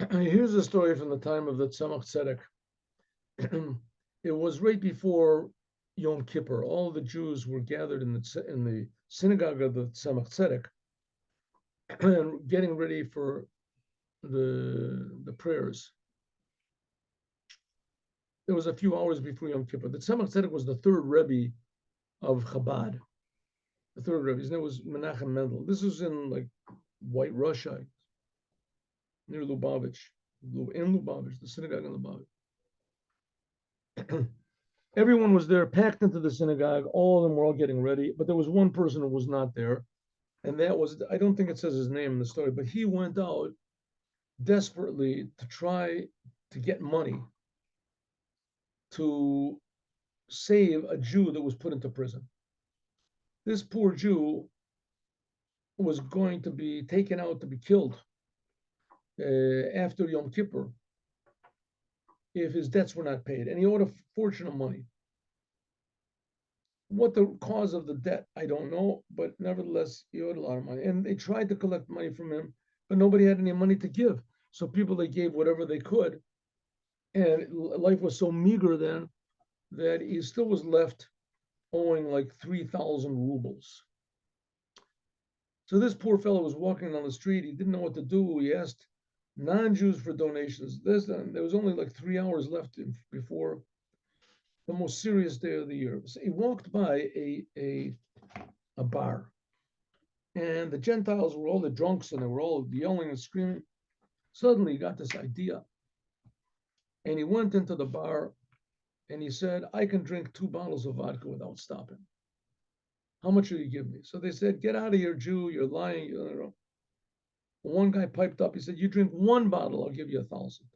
Here's a story from the time of the Tzemach Tzedek. It was right before Yom Kippur. All the Jews were gathered in the synagogue of the Tzemach Tzedek and getting ready for the prayers. It was a few hours before Yom Kippur. The Tzemach Tzedek was the third Rebbe of Chabad. The third Rebbe. His name was Menachem Mendel. This was in like White Russia, near Lubavitch, in Lubavitch, the synagogue in Lubavitch. Everyone was there, packed into the synagogue. All of them were all getting ready, but there was one person who was not there, and that was, I don't think it says his name in the story, but he went out desperately to try to get money to save a Jew that was put into prison. This poor Jew was going to be taken out to be killed after Yom Kippur if his debts were not paid, and he owed a fortune of money. What the cause of the debt, I don't know, but nevertheless, he owed a lot of money. And they tried to collect money from him, but nobody had any money to give. So people, they gave whatever they could. And life was so meager then that he still was left owing like 3,000 rubles. So this poor fellow was walking down the street. He didn't know what to do. He asked non-Jews for donations. There was only like 3 hours left before the most serious day of the year. So he walked by a bar, and the Gentiles were all the drunks, and they were all yelling and screaming. Suddenly, he got this idea, and he went into the bar, and he said, "I can drink 2 bottles of vodka without stopping. How much will you give me?" So they said, "Get out of here, Jew! You're lying." One guy piped up. He said, "You drink 1 bottle, I'll give you 1,000.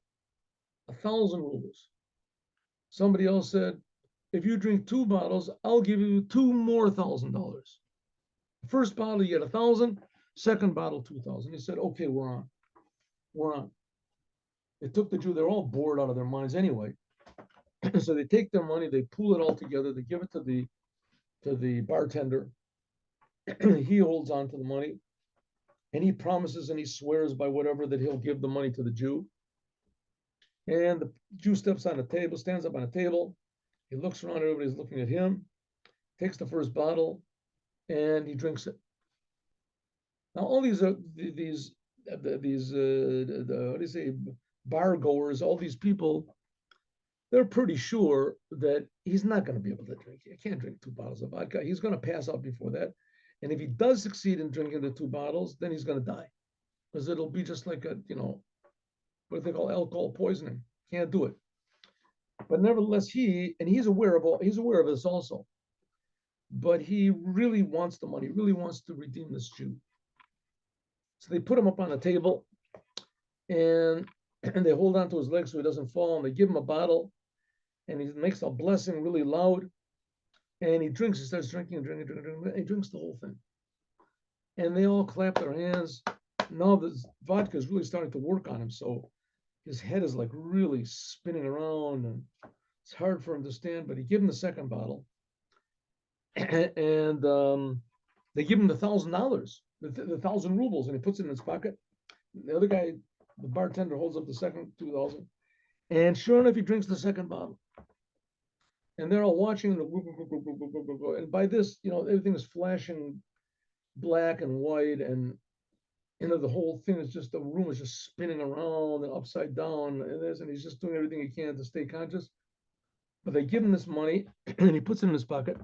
1,000 rubles." Somebody else said, "If you drink 2 bottles, I'll give you two more $1,000. First bottle, you get 1,000. Second bottle, 2,000. He said, "Okay, we're on. We're on." It took the Jew. They're all bored out of their minds anyway. So they take their money, they pool it all together, they give it to the bartender. He holds on to the money, and he promises and he swears by whatever that he'll give the money to the Jew. And the Jew steps on a table, stands up on a table. He looks around, everybody's looking at him, takes the first bottle, and he drinks it. Now, all these are these what do you say, bar goers, all these people, they're pretty sure that he's not going to be able to drink. He can't drink 2 bottles of vodka. He's going to pass out before that. And if he does succeed in drinking the 2 bottles, then he's going to die, because it'll be just like what they call alcohol poisoning. Can't do it. But nevertheless, he's aware of this also. But he really wants the money, really wants to redeem this Jew. So they put him up on a table, and they hold on to his legs so he doesn't fall, and they give him a bottle, and he makes a blessing really loud, and he drinks. He starts drinking, and he drinks the whole thing. And they all clap their hands. Now the vodka is really starting to work on him, so his head is like really spinning around, and it's hard for him to stand. But he give him the second bottle, and they give him $1,000, the 1,000 rubles, and he puts it in his pocket. The other guy, the bartender, holds up the second 2,000, and sure enough, he drinks the second bottle. And they're all watching, and by this, everything is flashing black and white, and the whole thing is just, the room is just spinning around and upside down, and he's just doing everything he can to stay conscious. But they give him this money, and he puts it in his pocket.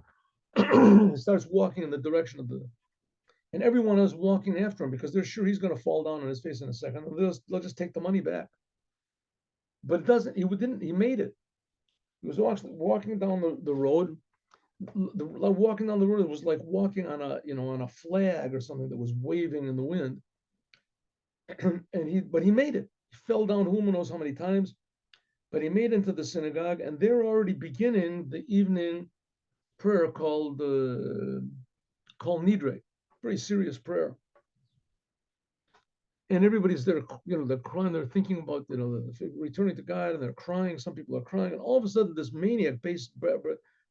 He starts walking in the direction of and everyone is walking after him because they're sure he's going to fall down on his face in a second. They'll just take the money back. But it doesn't. He didn't. He made it. He was walking down the road. Walking down the road, it was like walking on a flag or something that was waving in the wind. But he made it. He fell down who knows how many times, but he made it into the synagogue, and they're already beginning the evening prayer called Nidre, very serious prayer. And everybody's there, they're crying, they're thinking about, returning to God, and they're crying. Some people are crying, and all of a sudden, this maniac,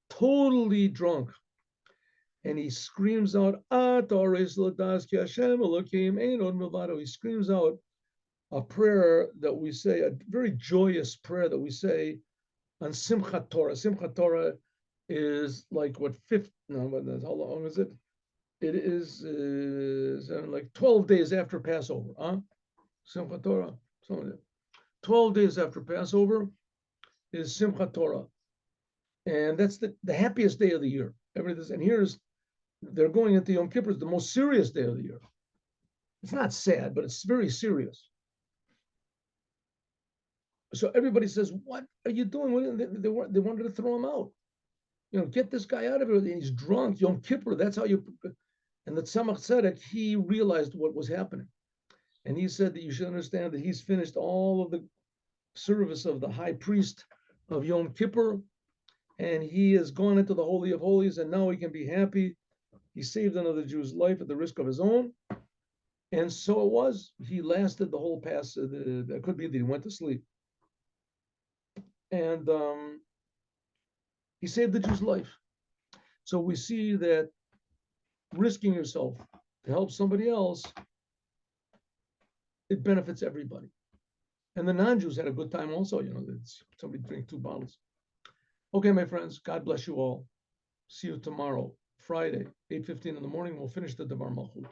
totally drunk, and he screams out, he screams out, a prayer that we say, a very joyous prayer that we say on Simchat Torah. Simchat Torah is like what fifth? No, how long is it? It is like 12 days after Passover. Simchat Torah. 12 days after Passover is Simchat Torah, and that's the happiest day of the year. And here's they're going into Yom Kippur, the most serious day of the year. It's not sad, but it's very serious. So everybody says, "What are you doing?" They wanted to throw him out. Get this guy out of here. He's drunk. Yom Kippur. That's how you. And the Tzemach Tzedek, he realized what was happening, and he said that you should understand that he's finished all of the service of the high priest of Yom Kippur, and he has gone into the Holy of Holies, and now he can be happy. He saved another Jew's life at the risk of his own. And so it was. He lasted the whole pass. It could be that he went to sleep. And he saved the Jew's life. So we see that risking yourself to help somebody else, it benefits everybody. And the non-Jews had a good time also. Somebody drank 2 bottles. Okay, my friends, God bless you all. See you tomorrow, Friday, 8:15 in the morning. We'll finish the Devar Malchut.